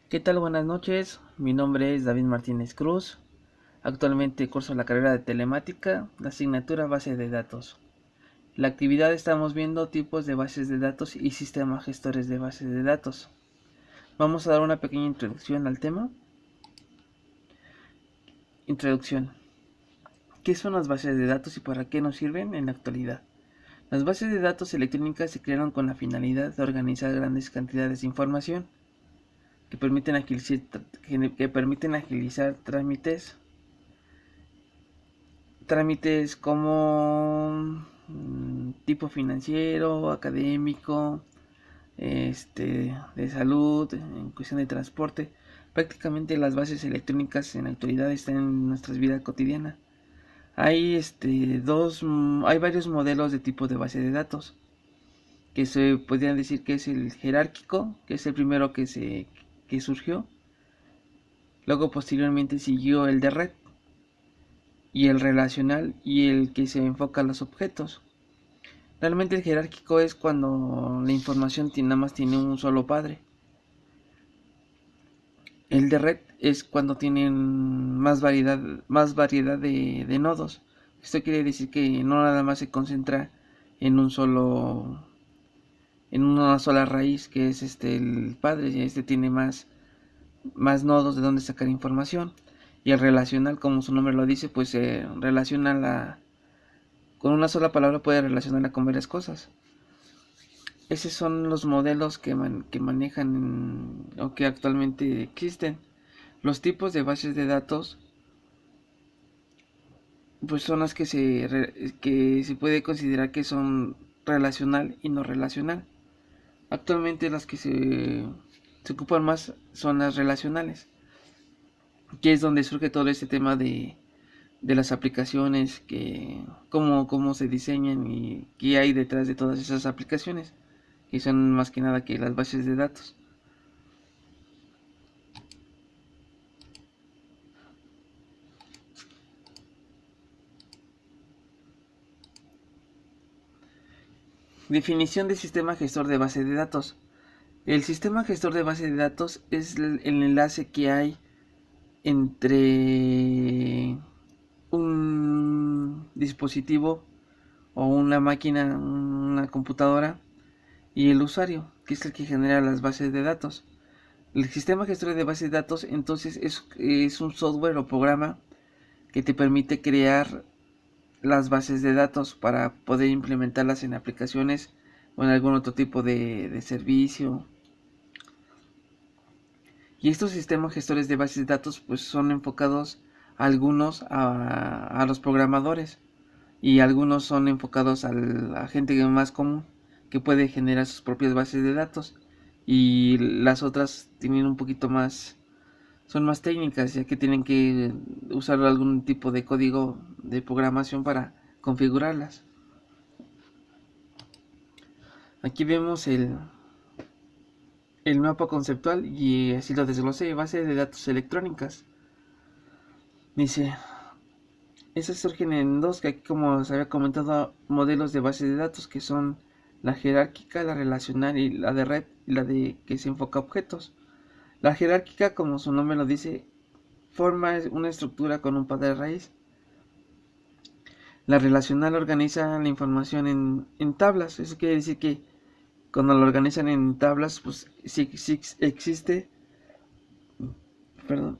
¿Qué tal? Buenas noches. Mi nombre es David Martínez Cruz. Actualmente curso la carrera de telemática, la asignatura base de datos. La actividad estamos viendo tipos de bases de datos y sistemas gestores de bases de datos. Vamos a dar una pequeña introducción al tema. Introducción. ¿Qué son las bases de datos y para qué nos sirven en la actualidad? Las bases de datos electrónicas se crearon con la finalidad de organizar grandes cantidades de información que permiten agilizar trámites como tipo financiero, académico, de salud, en cuestión de transporte. Prácticamente las bases electrónicas en la actualidad están en nuestra vida cotidiana. Hay varios modelos de tipo de base de datos, que se podrían decir que es el jerárquico, que es el primero que surgió. Luego posteriormente siguió el de red y el relacional y el que se enfoca a los objetos. Realmente el jerárquico es cuando la información nada más tiene un solo padre. El de red es cuando tienen más variedad de nodos. Esto quiere decir que no nada más se concentra en en una sola raíz, que es el padre. Tiene más nodos de donde sacar información. Y el relacional, como su nombre lo dice, pues se relaciona con una sola palabra, puede relacionarla con varias cosas. Esos son los modelos que manejan o que actualmente existen. Los tipos de bases de datos pues son las que se puede considerar que son relacional y no relacional. Actualmente las que se ocupan más son las relacionales, que es donde surge todo este tema de las aplicaciones, cómo se diseñan y qué hay detrás de todas esas aplicaciones, que son más que nada que las bases de datos. Definición de sistema gestor de base de datos. El sistema gestor de base de datos es el enlace que hay entre un dispositivo o una máquina, una computadora y el usuario, que es el que genera las bases de datos. El sistema gestor de base de datos entonces es un software o programa que te permite crear las bases de datos para poder implementarlas en aplicaciones o en algún otro tipo de servicio. Y estos sistemas gestores de bases de datos pues son enfocados algunos a los programadores y algunos son enfocados a la gente más común que puede generar sus propias bases de datos, y las otras tienen un poquito más, son más técnicas, ya que tienen que usar algún tipo de código de programación para configurarlas. Aquí vemos el mapa conceptual y así lo desglosé: base de datos electrónicas. Dice, esas surgen en dos, que aquí, como os había comentado, modelos de base de datos, que son la jerárquica, la relacional y la de red, y la de que se enfoca a objetos. La jerárquica, como su nombre lo dice, forma una estructura con un padre raíz. La relacional organiza la información en tablas. Eso quiere decir que cuando lo organizan en tablas, pues sí existe, perdón,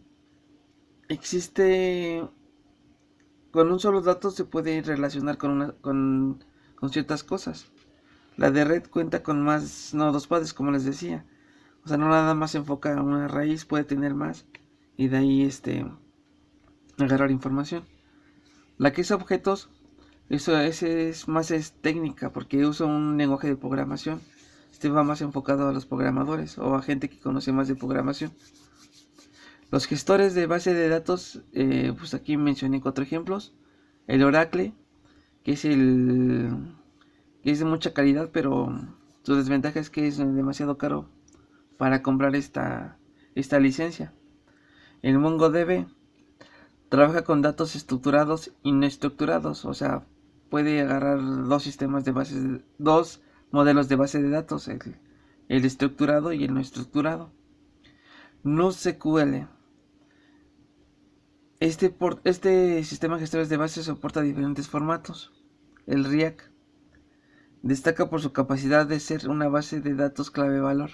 existe, con un solo dato se puede relacionar con ciertas cosas. La de red cuenta con más nodos padres, como les decía. O sea, no nada más se enfoca a una raíz, puede tener más. Y de ahí agarrar información. La que es objetos, ese es técnica, porque usa un lenguaje de programación. Este va más enfocado a los programadores o a gente que conoce más de programación. Los gestores de base de datos, pues aquí mencioné 4 ejemplos. El Oracle, que que es de mucha calidad, pero su desventaja es que es demasiado caro para comprar esta licencia. El MongoDB trabaja con datos estructurados y no estructurados, o sea, puede agarrar dos modelos de base de datos, el estructurado y el no estructurado. NoSQL. Este sistema de gestores de bases soporta diferentes formatos. El RIAC destaca por su capacidad de ser una base de datos clave-valor.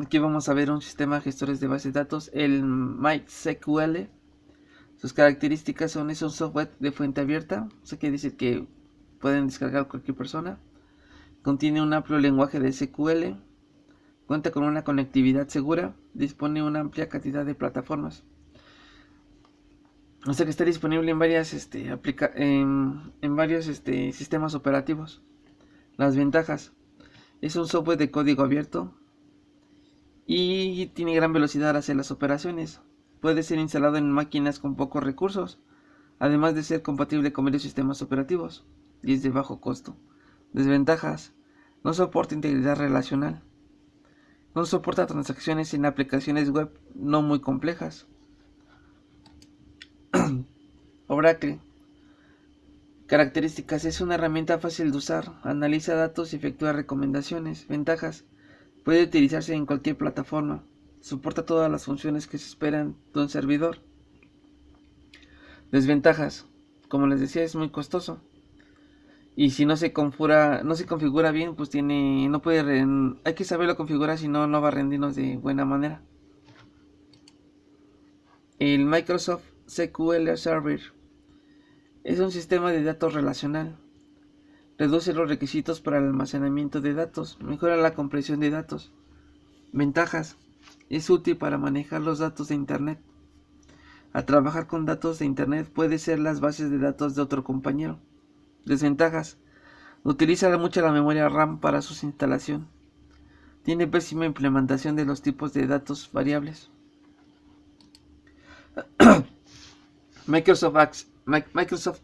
Aquí vamos a ver un sistema de gestores de bases de datos, el MySQL. Sus características es un software de fuente abierta, eso quiere decir que pueden descargar cualquier persona. Contiene un amplio lenguaje de SQL, cuenta con una conectividad segura, dispone de una amplia cantidad de plataformas. O sea que está disponible en varios sistemas operativos. Las ventajas: es un software de código abierto y tiene gran velocidad al hacer las operaciones. Puede ser instalado en máquinas con pocos recursos, además de ser compatible con varios sistemas operativos y es de bajo costo. Desventajas: no soporta integridad relacional. No soporta transacciones en aplicaciones web no muy complejas. Oracle. Características: es una herramienta fácil de usar, analiza datos y efectúa recomendaciones. Ventajas: puede utilizarse en cualquier plataforma, soporta todas las funciones que se esperan de un servidor. Desventajas: como les decía, es muy costoso. Y si no se configura bien, pues hay que saberlo configurar, si no, no va a rendirnos de buena manera. El Microsoft SQL Server es un sistema de datos relacional. Reduce los requisitos para el almacenamiento de datos, mejora la compresión de datos. Ventajas: es útil para manejar los datos de Internet. Al trabajar con datos de Internet puede ser las bases de datos de otro compañero. Desventajas: utiliza mucho la memoria RAM para su instalación. Tiene pésima implementación de los tipos de datos variables. Microsoft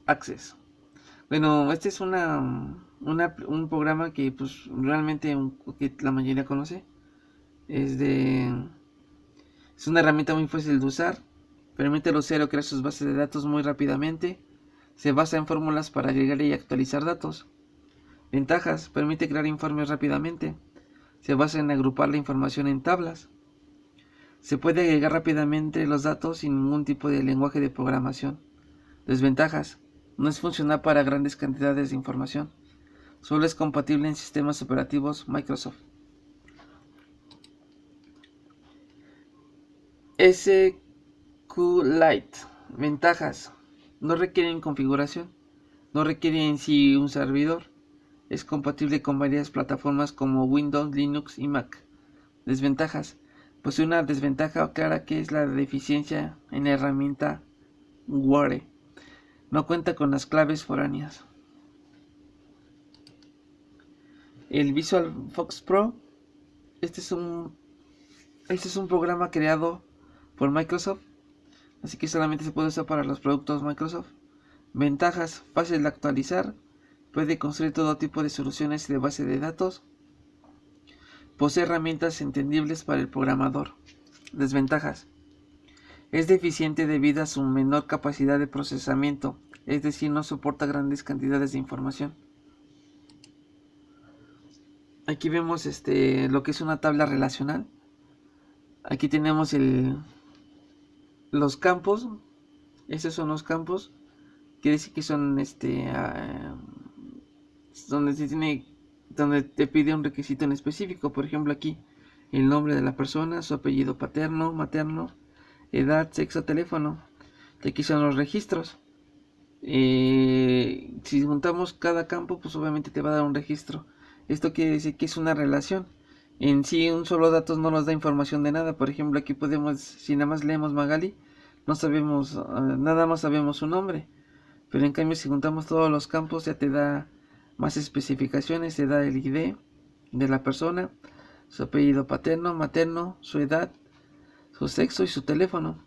Access. Bueno, este es un programa que pues realmente que la mayoría conoce. Es una herramienta muy fácil de usar. Permite al usuario crear sus bases de datos muy rápidamente. Se basa en fórmulas para agregar y actualizar datos. Ventajas: permite crear informes rápidamente. Se basa en agrupar la información en tablas. Se puede agregar rápidamente los datos sin ningún tipo de lenguaje de programación. Desventajas: no es funcional para grandes cantidades de información. Solo es compatible en sistemas operativos Microsoft. SQLite. Ventajas: no requieren configuración. No requiere en sí un servidor. Es compatible con varias plataformas como Windows, Linux y Mac. Desventajas: posee una desventaja clara, que es la deficiencia en la herramienta Ware. No cuenta con las claves foráneas. El Visual Fox Pro. Este es un programa creado por Microsoft, así que solamente se puede usar para los productos Microsoft. Ventajas: fácil de actualizar. Puede construir todo tipo de soluciones de base de datos. Posee herramientas entendibles para el programador. Desventajas: es deficiente debido a su menor capacidad de procesamiento, es decir, no soporta grandes cantidades de información. Aquí vemos lo que es una tabla relacional. Aquí tenemos los campos. Estos son los campos. Quiere decir que son donde te pide un requisito en específico. Por ejemplo, aquí el nombre de la persona, su apellido paterno, materno, edad, sexo, teléfono. Y aquí son los registros. Si juntamos cada campo, pues obviamente te va a dar un registro. Esto quiere decir que es una relación. En sí, un solo dato no nos da información de nada. Por ejemplo, aquí si nada más leemos Magali, no sabemos, nada más sabemos su nombre. Pero en cambio, si juntamos todos los campos, ya te da más especificaciones. Te da el ID de la persona, su apellido paterno, materno, su edad, su sexo y su teléfono.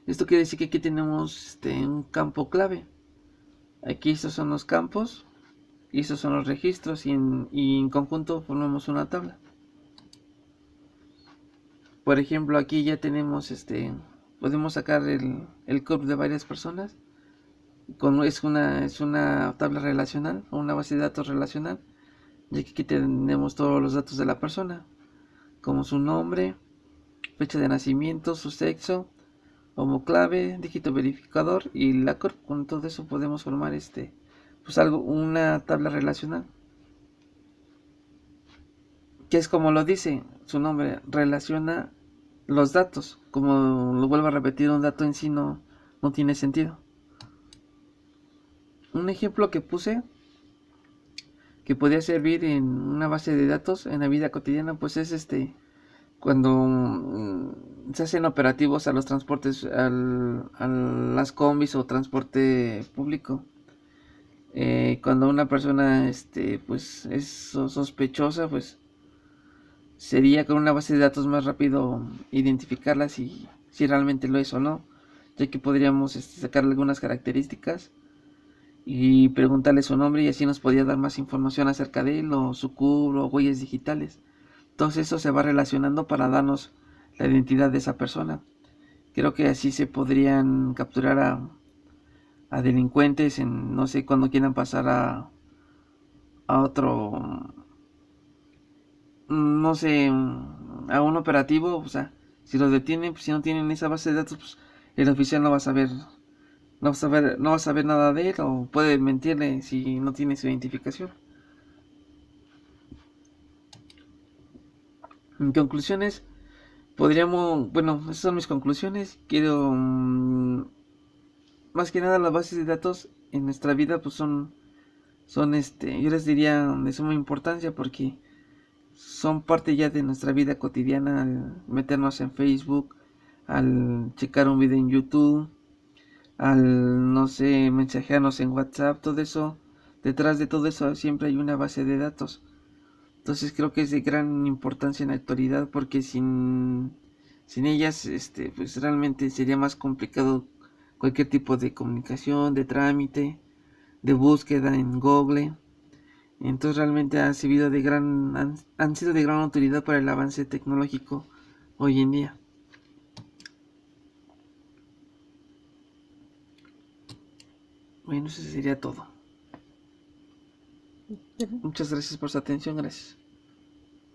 Esto quiere decir que aquí tenemos un campo clave. Aquí estos son los campos y estos son los registros, y en conjunto formamos una tabla. Por ejemplo, aquí ya tenemos podemos sacar el CURP de varias personas. Es una tabla relacional o una base de datos relacional. ya que aquí tenemos todos los datos de la persona, como su nombre, fecha de nacimiento, su sexo, como clave, dígito verificador y la CORP. Con todo eso podemos formar pues una tabla relacional, que es como lo dice su nombre, relaciona los datos. Como lo vuelvo a repetir, un dato en sí no tiene sentido. Un ejemplo que puse que podría servir en una base de datos en la vida cotidiana, pues es cuando se hacen operativos a los transportes, a las combis o transporte público. Cuando una persona pues es sospechosa, pues sería con una base de datos más rápido identificarla si realmente lo es o no, ya que podríamos sacarle algunas características y preguntarle su nombre, y así nos podría dar más información acerca de él, o su CUR o huellas digitales. Entonces eso se va relacionando para darnos la identidad de esa persona. Creo que así se podrían capturar a delincuentes en, no sé, cuando quieran pasar a otro, no sé, a un operativo. O sea, si lo detienen, pues si no tienen esa base de datos, pues el oficial no va a saber, no va a saber nada de él, o puede mentirle si no tiene su identificación. En conclusiones, bueno, esas son mis conclusiones. Quiero, más que nada, las bases de datos en nuestra vida, pues son yo les diría de suma importancia, porque son parte ya de nuestra vida cotidiana, al meternos en Facebook, al checar un video en YouTube, al, no sé, mensajearnos en WhatsApp, todo eso. Detrás de todo eso siempre hay una base de datos. Entonces creo que es de gran importancia en la actualidad, porque sin ellas, pues realmente sería más complicado cualquier tipo de comunicación, de trámite, de búsqueda en Google. Entonces realmente han sido de gran utilidad para el avance tecnológico hoy en día. Bueno, eso sería todo. Muchas gracias por su atención, gracias.